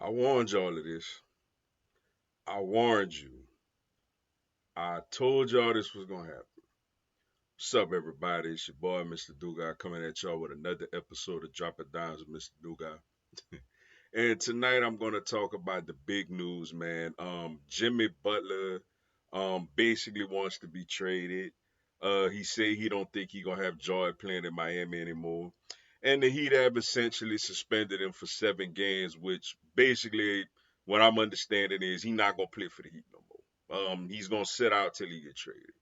I warned y'all of this. I warned you. I told y'all this was gonna happen. What's up, everybody? It's your boy, Mr. Duga, coming at y'all with another episode of Drop It Downs with Mr. Duga. And tonight I'm gonna talk about the big news, man. Jimmy Butler basically wants to be traded. He say he don't think he gonna have joy playing in Miami anymore. And the Heat have essentially suspended him for 7 games, which basically what I'm understanding is he not gonna play for the Heat no more. He's gonna sit out till he get traded.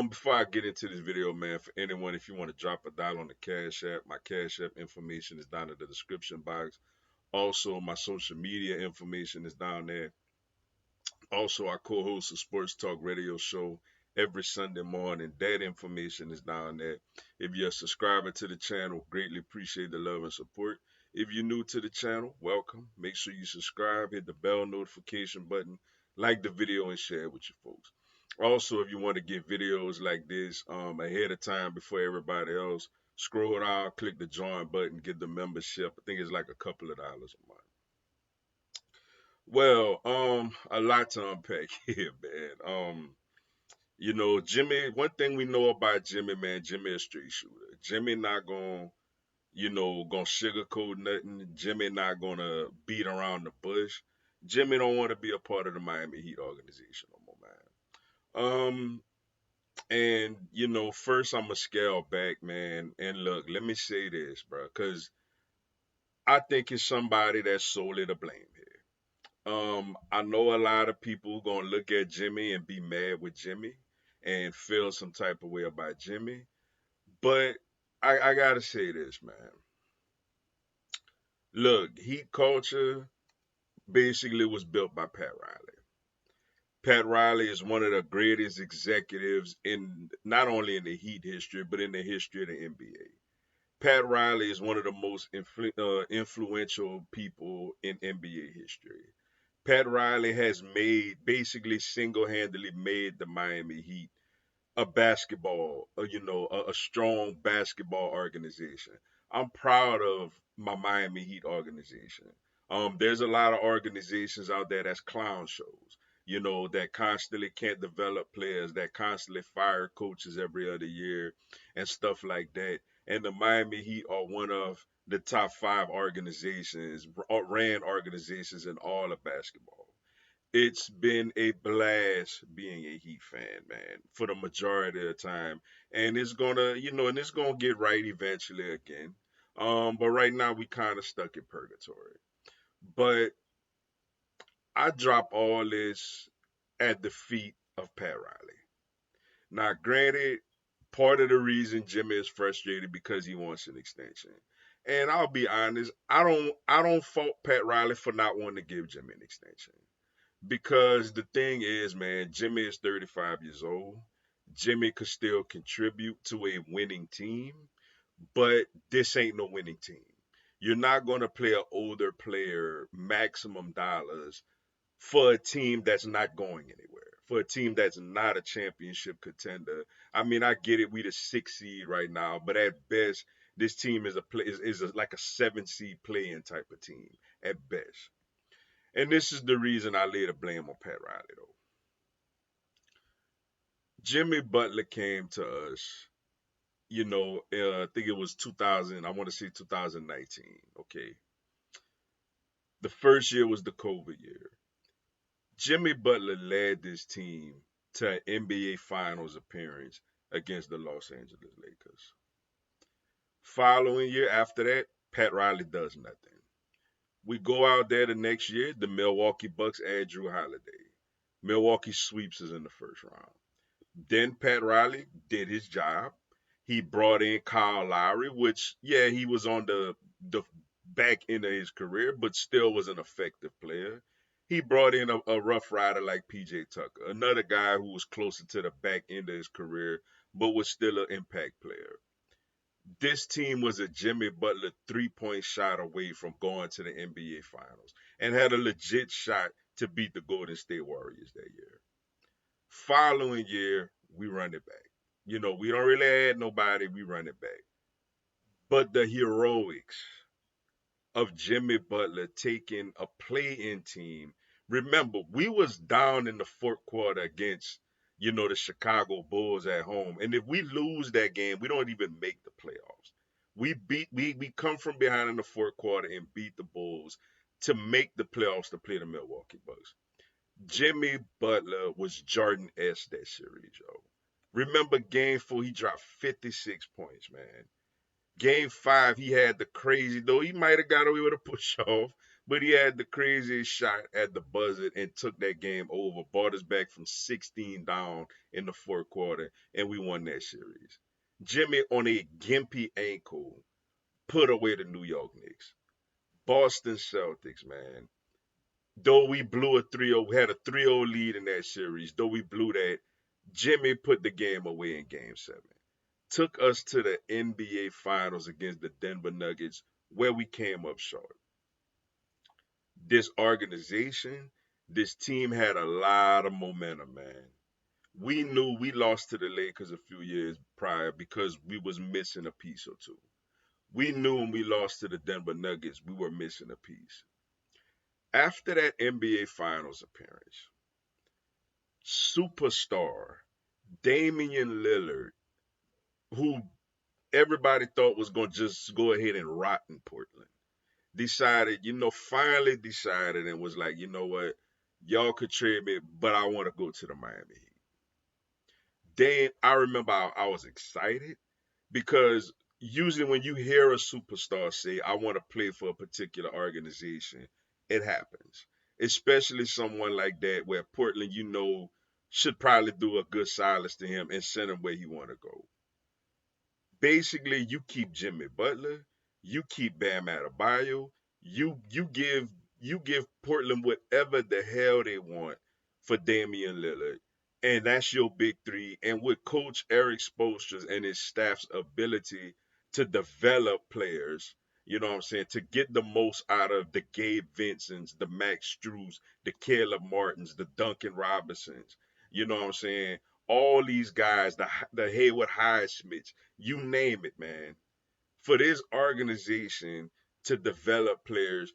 Before I get into this video, man, for anyone, if you want to drop a dollar on the Cash App, my Cash App information is down in the description box. Also, my social media information is down there. Also, I co-host a sports talk radio show every Sunday morning. That information is down there. If you're a subscriber to the channel, greatly appreciate the love and support. If you're new to the channel, welcome. Make sure you subscribe, hit the bell notification button, like the video, and share it with your folks. Also, if you want to get videos like this ahead of time before everybody else, scroll down, click the join button, get the membership. I think it's like a couple of dollars a month. Well, a lot to unpack here, man. Jimmy, one thing we know about Jimmy, man, Jimmy a straight shooter. Jimmy not gonna sugarcoat nothing. Jimmy not gonna beat around the bush. Jimmy don't want to be a part of the Miami Heat organization no more, man. And first I'm gonna scale back, man. And look, let me say this, bro, because I think it's somebody that's solely to blame here. I know a lot of people gonna look at Jimmy and be mad with Jimmy and feel some type of way about Jimmy. But I gotta say this, man. Look, Heat culture basically was built by Pat Riley. Pat Riley is one of the greatest executives in not only in the Heat history, but in the history of the NBA. Pat Riley is one of the most influential people in NBA history. Pat Riley has basically single-handedly made the Miami Heat a basketball, a strong basketball organization. I'm proud of my Miami Heat organization. There's a lot of organizations out there that's clown shows, that constantly can't develop players, that constantly fire coaches every other year and stuff like that. And the Miami Heat are one of the top five organizations, ran organizations in all of basketball. It's been a blast being a Heat fan, man, for the majority of the time. And it's gonna get right eventually again. But right now we kind of stuck in purgatory. But I drop all this at the feet of Pat Riley. Now, granted, part of the reason Jimmy is frustrated because he wants an extension. And I'll be honest, I don't fault Pat Riley for not wanting to give Jimmy an extension. Because the thing is, man, Jimmy is 35 years old. Jimmy could still contribute to a winning team, but this ain't no winning team. You're not going to play an older player maximum dollars for a team that's not going anywhere, for a team that's not a championship contender. I mean, I get it. We the 6th seed right now, but at best, this team like a 7 seed playing type of team at best. And this is the reason I lay the blame on Pat Riley, though. Jimmy Butler came to us, I think it was 2000, I want to say 2019, okay? The first year was the COVID year. Jimmy Butler led this team to an NBA Finals appearance against the Los Angeles Lakers. Following year after that, Pat Riley does nothing. We go out there the next year, the Milwaukee Bucks add Drew Holiday. Milwaukee sweeps us in the first round. Then Pat Riley did his job. He brought in Kyle Lowry, which yeah, he was on the back end of his career, but still was an effective player. He brought in a rough rider like PJ Tucker, another guy who was closer to the back end of his career, but was still an impact player. This team was a Jimmy Butler 3-point shot away from going to the NBA Finals and had a legit shot to beat the Golden State Warriors that year. Following year, we run it back. We don't really add nobody, we run it back. But the heroics of Jimmy Butler taking a play-in team. Remember, we was down in the fourth quarter against, the Chicago Bulls at home. And if we lose that game, we don't even make the playoffs. We come from behind in the fourth quarter and beat the Bulls to make the playoffs to play the Milwaukee Bucks. Jimmy Butler was Jordan S that series, yo. Remember game 4, he dropped 56 points, man. Game 5, he had the crazy, though he might have got away with a push off, but he had the craziest shot at the buzzer and took that game over, brought us back from 16 down in the fourth quarter, and we won that series. Jimmy, on a gimpy ankle, put away the New York Knicks. Boston Celtics, man. Though we blew a 3-0, we had a 3-0 lead in that series. Though we blew that, Jimmy put the game away in game 7. Took us to the NBA Finals against the Denver Nuggets, where we came up short. This organization, this team had a lot of momentum, man. We knew we lost to the Lakers a few years prior because we was missing a piece or two. We knew when we lost to the Denver Nuggets, we were missing a piece. After that NBA Finals appearance, superstar Damian Lillard, who everybody thought was going to just go ahead and rot in Portland, decided, finally decided and was like, you know what, y'all could trade me, but I want to go to the Miami Heat. Then I remember I was excited because usually when you hear a superstar say, I want to play for a particular organization, it happens. Especially someone like that where Portland, should probably do a good silence to him and send him where he want to go. Basically, you keep Jimmy Butler, you keep Bam Adebayo, you give Portland whatever the hell they want for Damian Lillard, and that's your big three. And with Coach Eric Spoelstra and his staff's ability to develop players, you know what I'm saying, to get the most out of the Gabe Vincents, the Max Strus, the Caleb Martins, the Duncan Robinsons, you know what I'm saying, all these guys, the Hayward Highsmiths, you name it, man. For this organization to develop players,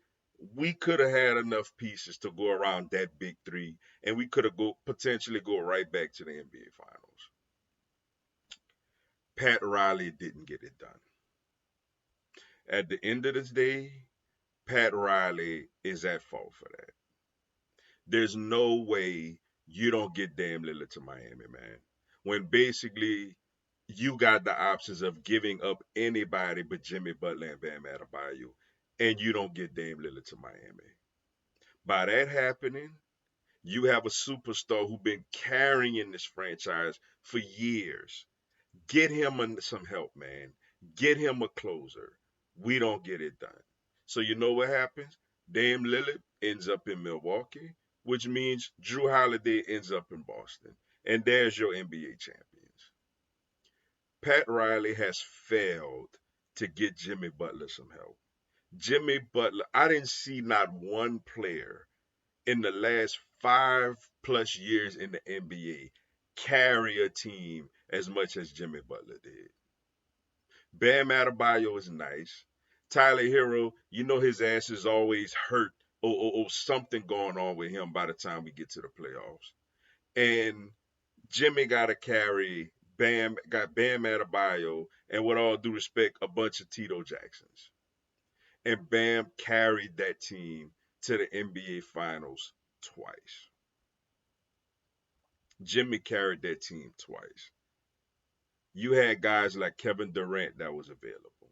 we could have had enough pieces to go around that big three, and we could have potentially go right back to the NBA Finals. Pat Riley didn't get it done. At the end of this day, Pat Riley is at fault for that. There's no way you don't get Dame Lillard to Miami, man. When basically you got the options of giving up anybody but Jimmy Butler and Bam Adebayo, and you don't get Dame Lillard to Miami. By that happening, you have a superstar who's been carrying this franchise for years. Get him some help, man. Get him a closer. We don't get it done. So you know what happens? Dame Lillard ends up in Milwaukee, which means Drew Holiday ends up in Boston. And there's your NBA champions. Pat Riley has failed to get Jimmy Butler some help. Jimmy Butler, I didn't see not one player in the last 5+ years in the NBA carry a team as much as Jimmy Butler did. Bam Adebayo is nice. Tyler Hero, his ass is always hurt or something going on with him by the time we get to the playoffs. And Jimmy got to carry got Bam Adebayo, and with all due respect, a bunch of Tito Jacksons. And Bam carried that team to the NBA Finals twice. Jimmy carried that team twice. You had guys like Kevin Durant that was available.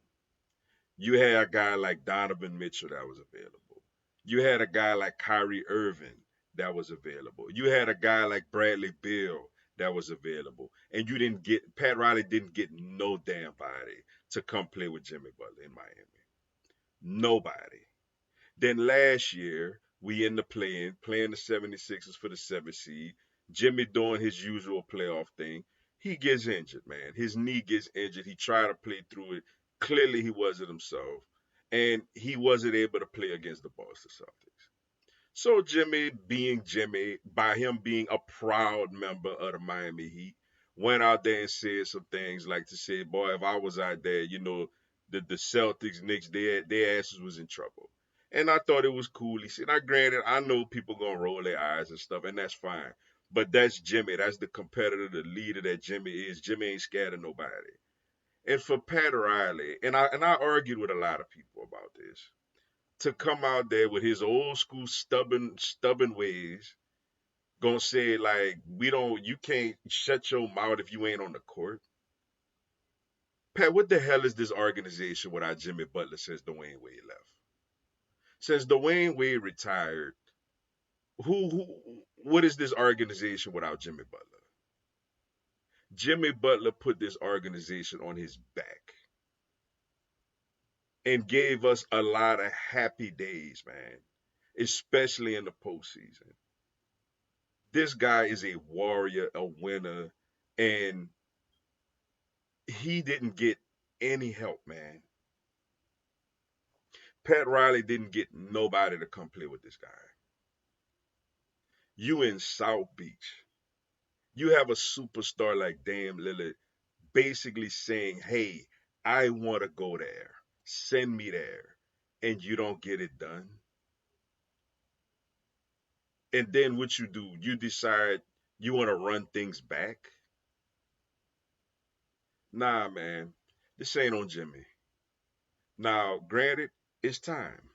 You had a guy like Donovan Mitchell that was available. You had a guy like Kyrie Irving that was available. You had a guy like Bradley Beal that was available. And Pat Riley didn't get no damn body to come play with Jimmy Butler in Miami. Nobody. Then last year, we end up playing the 76ers for the 7th seed. Jimmy doing his usual playoff thing. He gets injured, man. His knee gets injured. He tried to play through it. Clearly, he wasn't himself. And he wasn't able to play against the Boston Celtics. So Jimmy, being Jimmy, by him being a proud member of the Miami Heat, went out there and said some things like to say, boy, if I was out there, the Celtics, Knicks, their asses was in trouble. And I thought it was cool. He said, "I granted, I know people gonna roll their eyes and stuff, and that's fine. But that's Jimmy. That's the competitor, the leader that Jimmy is. Jimmy ain't scared of nobody." And for Pat Riley, and I argued with a lot of people about this, to come out there with his old school stubborn ways, gonna say like you can't shut your mouth if you ain't on the court. Pat, what the hell is this organization without Jimmy Butler since Dwayne Wade left? Since Dwayne Wade retired, what is this organization without Jimmy Butler? Jimmy Butler put this organization on his back and gave us a lot of happy days, man, especially in the postseason. This guy is a warrior, a winner, and he didn't get any help, man. Pat Riley didn't get nobody to come play with this guy. You in South Beach. You have a superstar like Dame Lillard basically saying, "Hey, I want to go there. Send me there." And you don't get it done. And then what you do, you decide you want to run things back. Nah, man, this ain't on Jimmy. Now, granted, it's time.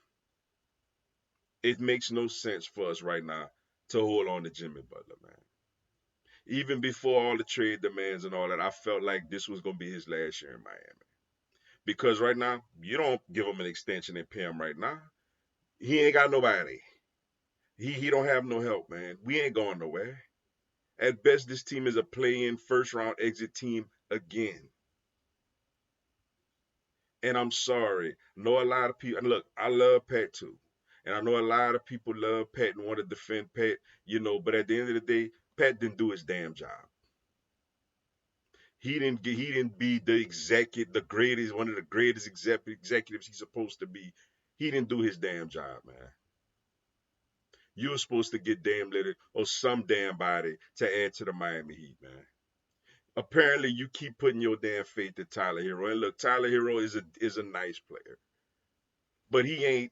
It makes no sense for us right now to hold on to Jimmy Butler, man. Even before all the trade demands and all that, I felt like this was gonna be his last year in Miami. Because right now, you don't give him an extension and pay him right now. He ain't got nobody. He don't have no help, man. We ain't going nowhere. At best, this team is a play-in first round exit team again. And I'm sorry. I know a lot of people, and look, I love Pat too. And I know a lot of people love Pat and want to defend Pat, but at the end of the day, Pat didn't do his damn job. He didn't be the executive, the greatest, one of the greatest executives he's supposed to be. He didn't do his damn job, man. You were supposed to get damn little or some damn body to add to the Miami Heat, man. Apparently, you keep putting your damn faith in Tyler Hero. And look, Tyler Hero is a nice player, but he ain't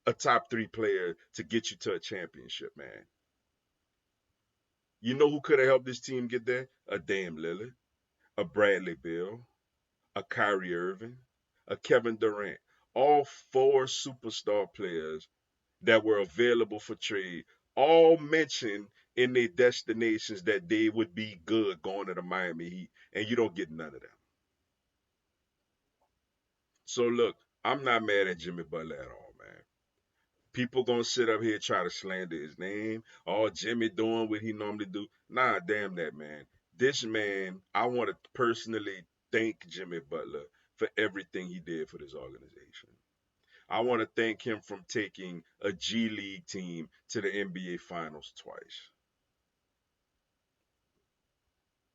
a top three player to get you to a championship, man. You know who could have helped this team get there? A damn Lillard, a Bradley Beal, a Kyrie Irving, a Kevin Durant. All four superstar players that were available for trade, all mentioned in their destinations that they would be good going to the Miami Heat, and you don't get none of them. So look, I'm not mad at Jimmy Butler at all, man. People gonna sit up here try to slander his name. Oh, Jimmy doing what he normally do. Nah, damn that man. This man, I want to personally thank Jimmy Butler for everything he did for this organization. I want to thank him from taking a G League team to the NBA Finals twice.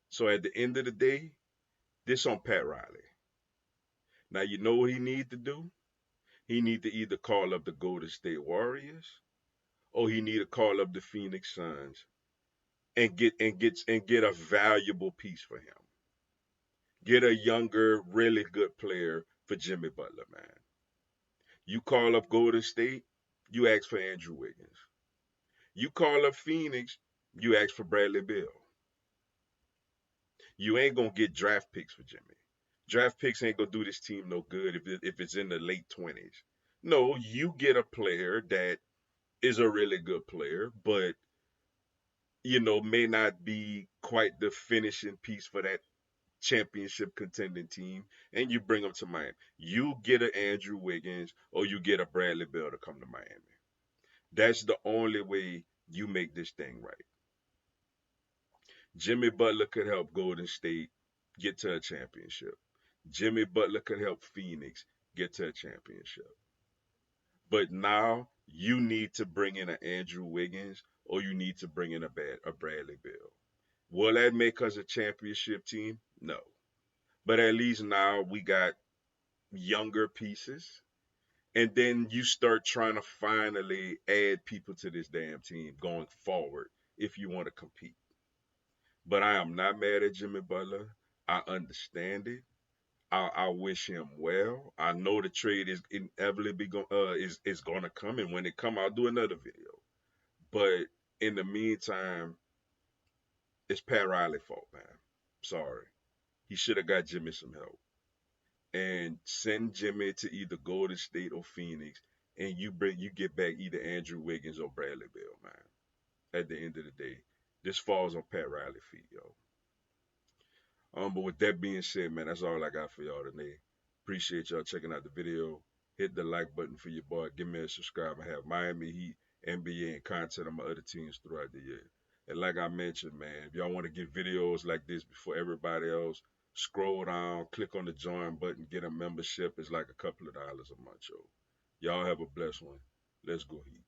So at the end of the day, this on Pat Riley. Now you know what he need to do? He need to either call up the Golden State Warriors or he need to call up the Phoenix Suns and get a valuable piece for him. Get a younger, really good player for Jimmy Butler, man. You call up Golden State, you ask for Andrew Wiggins. You call up Phoenix, you ask for Bradley Beal. You ain't gonna get draft picks for Jimmy. Draft picks ain't gonna do this team no good if it's in the late 20s. No, you get a player that is a really good player, but may not be quite the finishing piece for that championship contending team, and you bring them to Miami. You get an Andrew Wiggins or you get a Bradley Beal to come to Miami. That's the only way you make this thing right. Jimmy Butler could help Golden State get to a championship. Jimmy Butler could help Phoenix get to a championship. But now you need to bring in an Andrew Wiggins or you need to bring in a Bradley Beal. Will that make us a championship team? No. But at least now we got younger pieces. And then you start trying to finally add people to this damn team going forward if you want to compete. But I am not mad at Jimmy Butler. I understand it. I wish him well. I know the trade is inevitably is gonna come, and when it come, I'll do another video. But in the meantime, it's Pat Riley's fault, man. Sorry, he should have got Jimmy some help and send Jimmy to either Golden State or Phoenix, and you get back either Andrew Wiggins or Bradley Beal, man. At the end of the day, this falls on Pat Riley's feet, yo. But with that being said, man, that's all I got for y'all today. Appreciate y'all checking out the video. Hit the like button for your boy. Give me a subscribe. I have Miami Heat, NBA, and content on my other teams throughout the year. And like I mentioned, man, if y'all want to get videos like this before everybody else, scroll down, click on the join button, get a membership. It's like a couple of dollars a month, yo. Y'all have a blessed one. Let's go Heat.